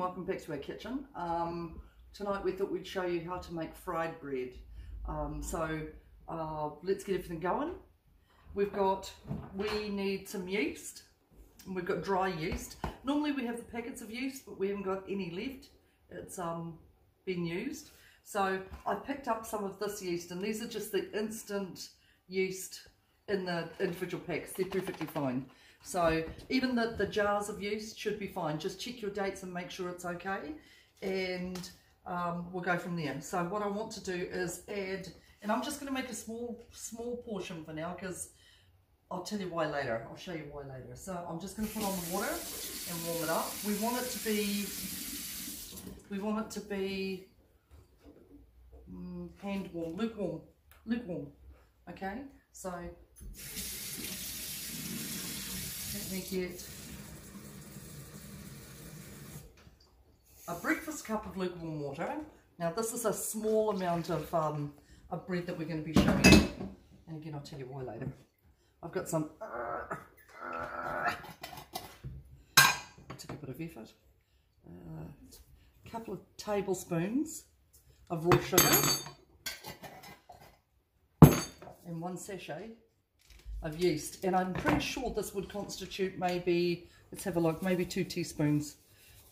welcome back to our kitchen. Tonight we thought we'd show you how to make fried bread. Let's get everything going. We need some yeast. We've got dry yeast. Normally we have the packets of yeast, but we haven't got any left. It's been used. So I picked up some of this yeast, and these are just the instant yeast in the individual packs. They're perfectly fine. So even the jars of yeast should be fine. Just check your dates and make sure it's okay, and we'll go from there. So what I want to do is add, and I'm just going to make a small portion for now, because I'll tell you why later. I'll show you why later. So I'm just going to put on the water and warm it up. We want it to be hand warm, lukewarm. Okay, so let me get a breakfast cup of lukewarm water. Now this is a small amount of bread that we're going to be showing you. And again, I'll tell you why later. I've got some, took a bit of effort, a couple of tablespoons of raw sugar and 1 sachet of yeast, and I'm pretty sure this would constitute maybe, let's have a look, maybe 2 teaspoons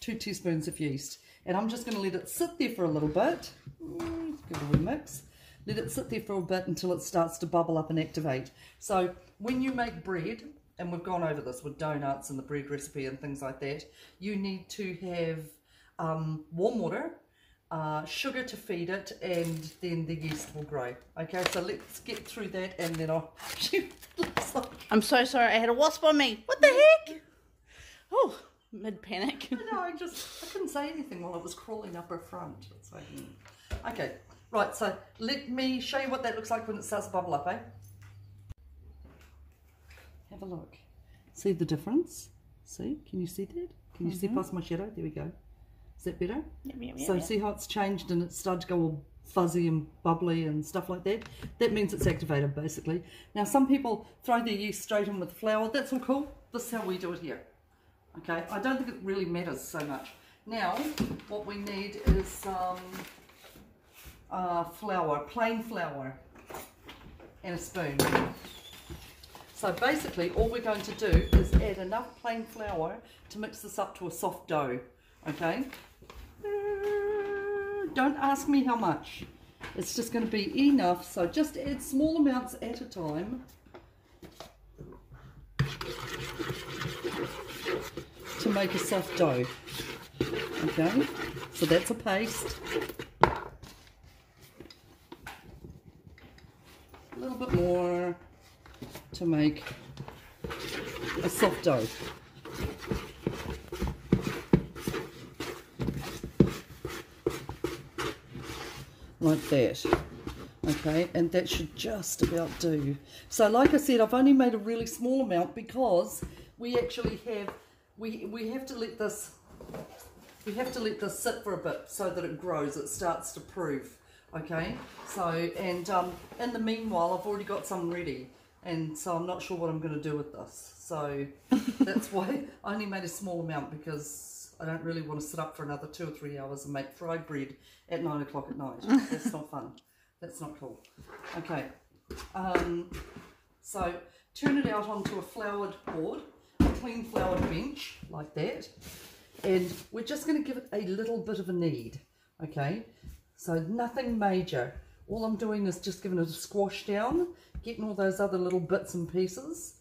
of yeast. And I'm just going to let it sit there for a little bit. Give it a wee mix. Let it sit there for a bit until it starts to bubble up and activate. So when you make bread, and we've gone over this with donuts and the bread recipe and things like that, you need to have warm water, sugar to feed it, and then the yeast will grow. Okay, so let's get through that, and then I'll I'm so sorry, I had a wasp on me. What the heck? Oh, mid-panic. I couldn't say anything while it was crawling up her front. So, okay, right, so let me show you what that looks like when it starts to bubble up, eh? Have a look. See the difference? See? Can you see that? Can you see past my shadow? There we go. Is that better? Yep. So see how it's changed and it's started to go all fuzzy and bubbly and stuff like that? That means it's activated, basically. Now some people throw their yeast straight in with flour. That's all cool. This is how we do it here. Okay, I don't think it really matters so much. Now what we need is some flour, plain flour, and a spoon. So basically all we're going to do is add enough plain flour to mix this up to a soft dough. Okay, don't ask me how much, it's just going to be enough, so just add small amounts at a time to make a soft dough. Okay, so that's a paste. A little bit more to make a soft dough. Like that. Okay, and that should just about do. So like I said, I've only made a really small amount because we actually have, we have to let this sit for a bit so that it grows, it starts to prove. Okay, so, and in the meanwhile I've already got some ready, and so I'm not sure what I'm going to do with this, so that's why I only made a small amount, because I don't really want to sit up for another 2 or 3 hours and make fried bread at 9 o'clock at night. That's not fun. That's not cool. Okay. So turn it out onto a floured board, a clean floured bench like that, and we're just going to give it a little bit of a knead. Okay. So nothing major. All I'm doing is just giving it a squash down, getting all those other little bits and pieces.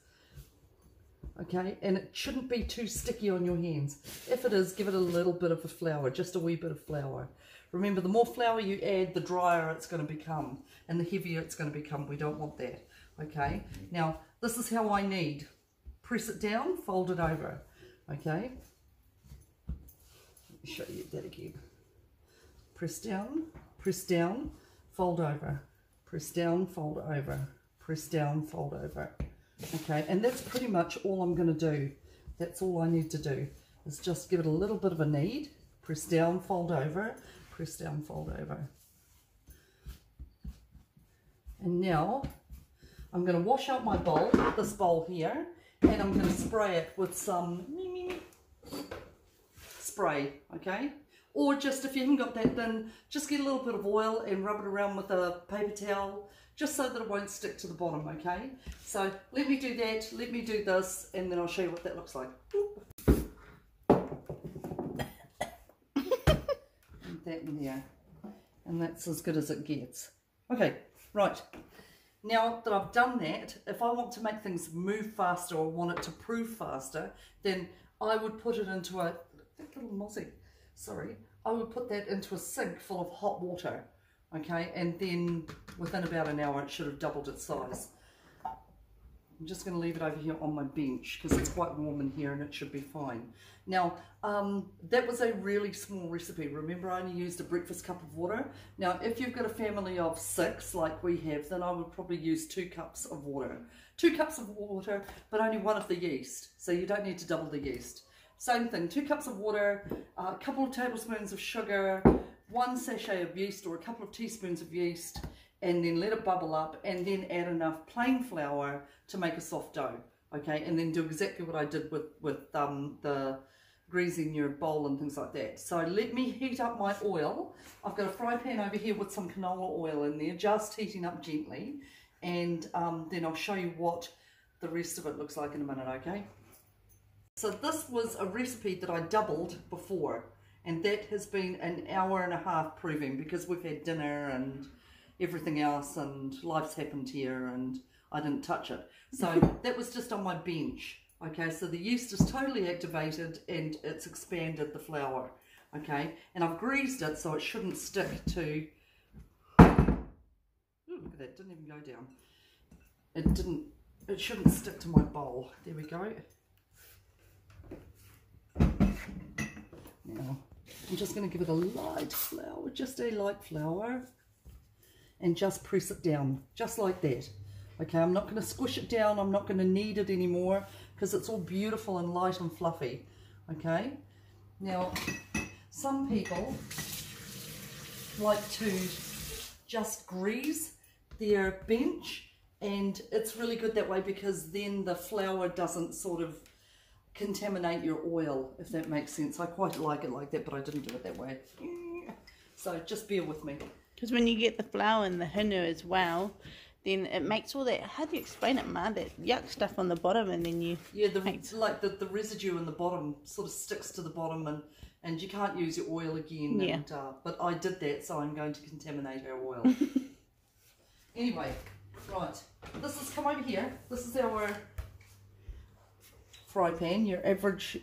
Okay, and it shouldn't be too sticky on your hands. If it is, give it a little bit of a flour, just a wee bit of flour. Remember, the more flour you add, the drier it's going to become, and the heavier it's going to become. We don't want that. Okay, now this is how I knead. Press it down, fold it over. Okay, let me show you that again. Press down, fold over. Press down, fold over. Press down, fold over. Okay, and that's pretty much all I'm going to do. That's all I need to do, is just give it a little bit of a knead. Press down, fold over. Press down, fold over. And now I'm going to wash out my bowl, this bowl here, and I'm going to spray it with some spray, okay? Or just if you haven't got that, then just get a little bit of oil and rub it around with a paper towel, just so that it won't stick to the bottom, okay? So let me do that, let me do this, and then I'll show you what that looks like. And that in there. And that's as good as it gets. Okay, right. Now that I've done that, if I want to make things move faster or want it to prove faster, then I would put it into a, that little mozzie, sorry, I would put that into a sink full of hot water, okay, and then within about an hour it should have doubled its size. I'm just going to leave it over here on my bench because it's quite warm in here and it should be fine. Now, that was a really small recipe. Remember, I only used a breakfast cup of water. Now, if you've got a family of 6 like we have, then I would probably use 2 cups of water. 2 cups of water, but only 1 of the yeast. So you don't need to double the yeast. Same thing, 2 cups of water, a couple of tablespoons of sugar, 1 sachet of yeast or a couple of teaspoons of yeast, and then let it bubble up, and then add enough plain flour to make a soft dough, okay? And then do exactly what I did with the greasing your bowl and things like that. So let me heat up my oil. I've got a fry pan over here with some canola oil in there, just heating up gently, and then I'll show you what the rest of it looks like in a minute, okay? So this was a recipe that I doubled before, and that has been an hour and a half proving because we've had dinner and everything else and life's happened here and I didn't touch it. So that was just on my bench. Okay, so the yeast is totally activated and it's expanded the flour. Okay, and I've greased it so it shouldn't stick to, ooh, look at that, didn't even go down. It shouldn't stick to my bowl. There we go. Now, I'm just going to give it a light flour, just a light flour, and just press it down, just like that. Okay, I'm not going to squish it down, I'm not going to knead it anymore, because it's all beautiful and light and fluffy. Okay, now, some people like to just grease their bench, and it's really good that way because then the flour doesn't sort of contaminate your oil, if that makes sense. I quite like it like that, but I didn't do it that way. So just bear with me. Because when you get the flour and the hinu as well, then it makes all that, how do you explain it, Ma? That yuck stuff on the bottom, and then you... Yeah, the residue in the bottom sort of sticks to the bottom, and you can't use your oil again. Yeah. And, but I did that, so I'm going to contaminate our oil. Anyway, right. This has come over here. This is our fry pan, your average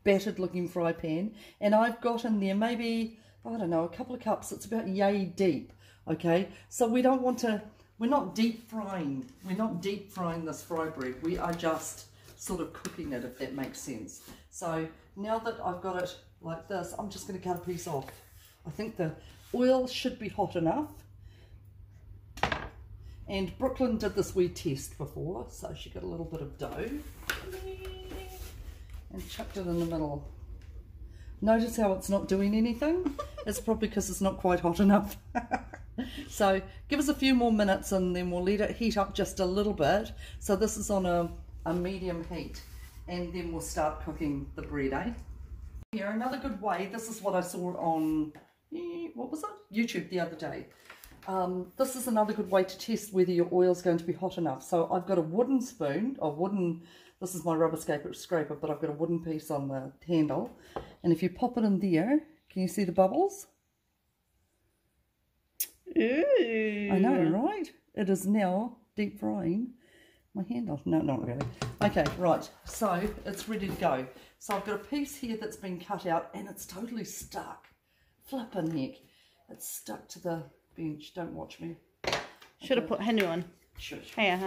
battered looking fry pan. And I've got in there maybe, I don't know, a couple of cups. It's about yay deep. Okay, so we don't want to... We're not deep frying. We're not deep frying this fry bread. We are just sort of cooking it, if that makes sense. So now that I've got it like this, I'm just going to cut a piece off. I think the oil should be hot enough. And Brooklyn did this wee test before, so she got a little bit of dough and chucked it in the middle. Notice how it's not doing anything? It's probably because it's not quite hot enough. So give us a few more minutes and then we'll let it heat up just a little bit. So this is on a medium heat, and then we'll start cooking the bread, eh? Here, another good way, this is what I saw on, what was it? YouTube the other day. This is another good way to test whether your oil is going to be hot enough. So I've got a wooden spoon, this is my rubber scraper, but I've got a wooden piece on the handle. And if you pop it in there, can you see the bubbles? Ooh. I know, right? It is now deep frying my handle. No, not really. Okay, right. So it's ready to go. So I've got a piece here that's been cut out and it's totally stuck. Flippin' heck. It's stuck to the bench. Don't watch me. Should have put hinu on. Shush. Hey,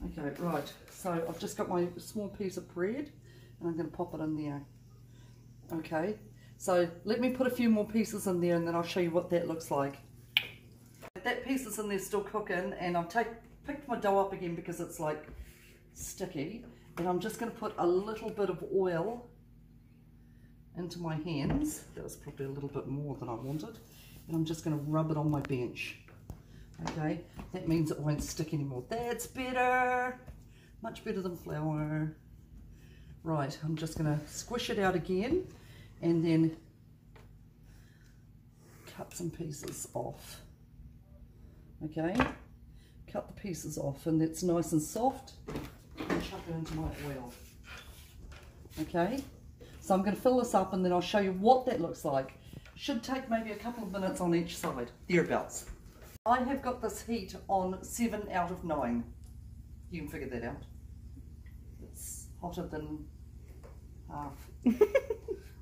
Okay, right. So I've just got my small piece of bread and I'm going to pop it in there. Okay. So let me put a few more pieces in there and then I'll show you what that looks like. That piece is in there still cooking, and I've picked my dough up again because it's like sticky, and I'm just going to put a little bit of oil into my hands. That was probably a little bit more than I wanted, and I'm just going to rub it on my bench. Okay, that means it won't stick anymore. That's better, much better than flour. Right, I'm just going to squish it out again, and then cut some pieces off. Okay, cut the pieces off, and that's nice and soft, and chuck it into my oil. Okay, so I'm going to fill this up and then I'll show you what that looks like. Should take maybe a couple of minutes on each side, thereabouts. I have got this heat on 7 out of 9. You can figure that out. It's hotter than half.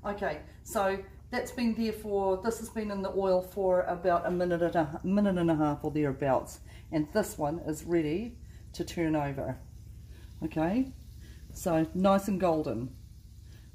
Okay, so that's been there for, this has been in the oil for about a minute and a half or thereabouts. And this one is ready to turn over. Okay, so nice and golden.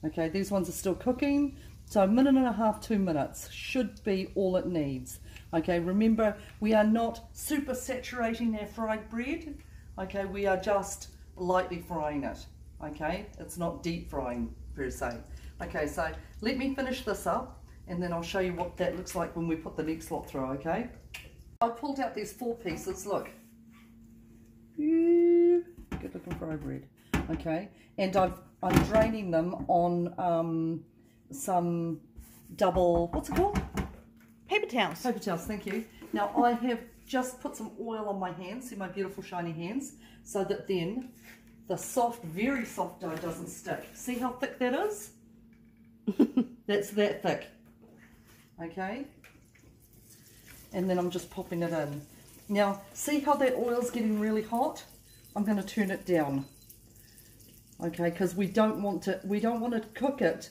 Okay, these ones are still cooking. So a minute and a half, 2 minutes should be all it needs. Okay, remember, we are not super saturating our fried bread. Okay, we are just lightly frying it. Okay, it's not deep frying per se. Okay, so let me finish this up and then I'll show you what that looks like when we put the next lot through, okay? I pulled out these 4 pieces, look. Good looking fried bread. Okay, and I'm draining them on some double, what's it called? Paper towels. Paper towels, thank you. Now I have just put some oil on my hands, see my beautiful shiny hands, so that then the soft, very soft dough doesn't stick. See how thick that is? That's that thick. Okay, and then I'm just popping it in. Now see how that oil's getting really hot? I'm going to turn it down. Okay, because we don't want to cook it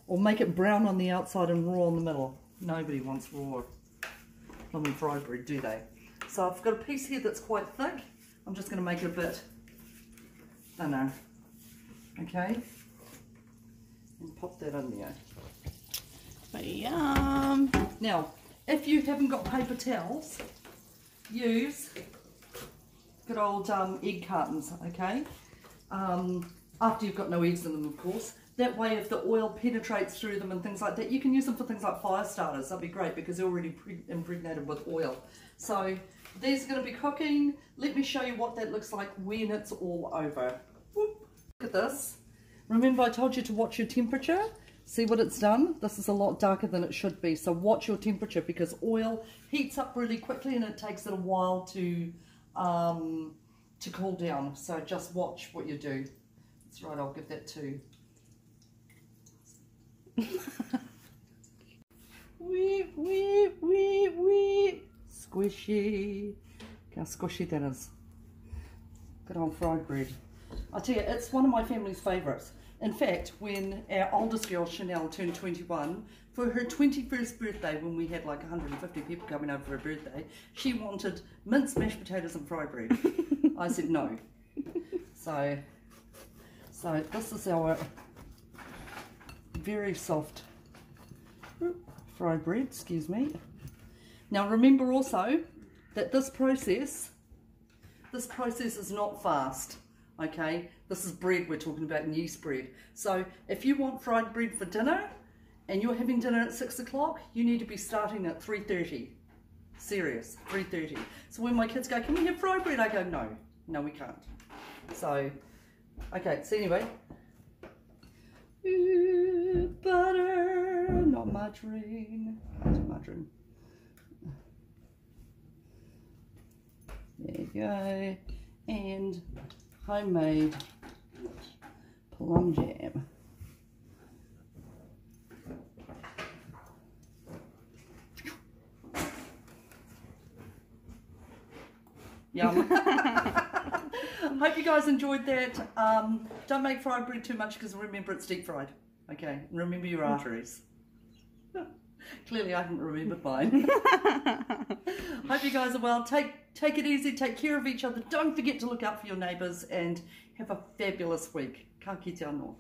or make it brown on the outside and raw in the middle. Nobody wants raw lemon fried bread, do they? So I've got a piece here that's quite thick. I'm just going to make it a bit thinner. Okay, and pop that in there. Yum. Now, if you haven't got paper towels, use good old egg cartons, okay? After you've got no eggs in them, of course. That way, if the oil penetrates through them and things like that, you can use them for things like fire starters. That'd be great because they're already impregnated with oil. So these are going to be cooking. Let me show you what that looks like when it's all over. Whoop. Look at this. Remember I told you to watch your temperature? See what it's done? This is a lot darker than it should be. So watch your temperature because oil heats up really quickly and it takes it a while to cool down. So just watch what you do. That's right, I'll give that 2. Wee, wee, wee, wee. Squishy. Look how squishy that is. Good old fried bread. I tell you, it's one of my family's favourites. In fact, when our oldest girl, Chanel, turned 21, for her 21st birthday, when we had like 150 people coming over for her birthday, she wanted minced mashed potatoes and fried bread. I said no. So this is our very soft fried bread, excuse me. Now remember also that this process is not fast, okay? This is bread we're talking about, yeast bread. So if you want fried bread for dinner and you're having dinner at 6 o'clock, you need to be starting at 3:30. Serious, 3:30. So when my kids go, can we have fried bread? I go, no, we can't. So, okay, so anyway. Ooh, butter, not margarine. Margarine. There you go. And homemade plum jam. Yum. Hope you guys enjoyed that. Don't make fried bread too much because remember it's deep fried. Okay, and remember your arteries. Clearly I haven't remembered mine. Hope you guys are well. Take it easy, take care of each other. Don't forget to look out for your neighbours and have a fabulous week. Ka kite anō.